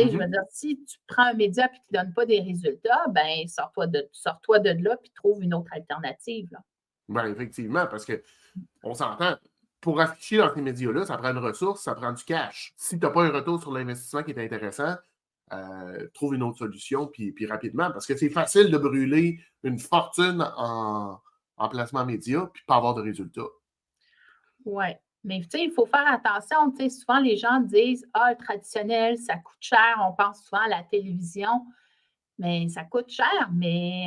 sais, je veux dire, si tu prends un média et qu'il ne donne pas des résultats, ben sors-toi de là puis trouve une autre alternative, là. Ben, effectivement, parce qu'on s'entend, pour afficher dans ces médias-là, ça prend une ressource, ça prend du cash. Si tu n'as pas un retour sur l'investissement qui est intéressant, trouve une autre solution, puis rapidement, parce que c'est facile de brûler une fortune en placement média, puis pas avoir de résultats. Oui. Mais tu sais, il faut faire attention. Tu sais, souvent, les gens disent: «Ah, le traditionnel, ça coûte cher». On pense souvent à la télévision, mais ça coûte cher. Mais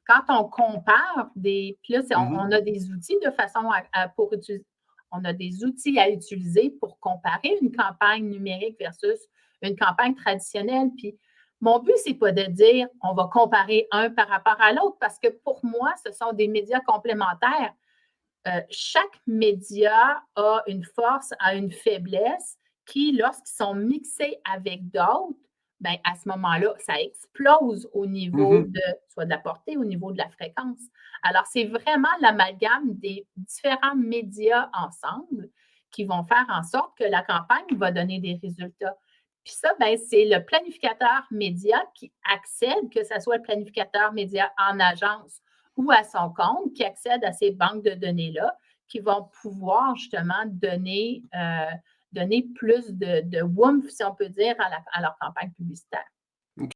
quand on compare des. Puis là, on a des outils de façon pour utiliser. On a des outils à utiliser pour comparer une campagne numérique versus une campagne traditionnelle. Puis mon but, c'est pas de dire on va comparer un par rapport à l'autre, parce que pour moi, ce sont des médias complémentaires. Chaque média a une force, a une faiblesse qui, lorsqu'ils sont mixés avec d'autres, ben, à ce moment-là, ça explose au niveau de soit de la portée, au niveau de la fréquence. Alors, c'est vraiment l'amalgame des différents médias ensemble qui vont faire en sorte que la campagne va donner des résultats. Puis ça, ben, c'est le planificateur média qui accède, que ce soit le planificateur média en agence ou à son compte, qui accède à ces banques de données-là, qui vont pouvoir justement donner plus de woomph, si on peut dire, à leur campagne publicitaire.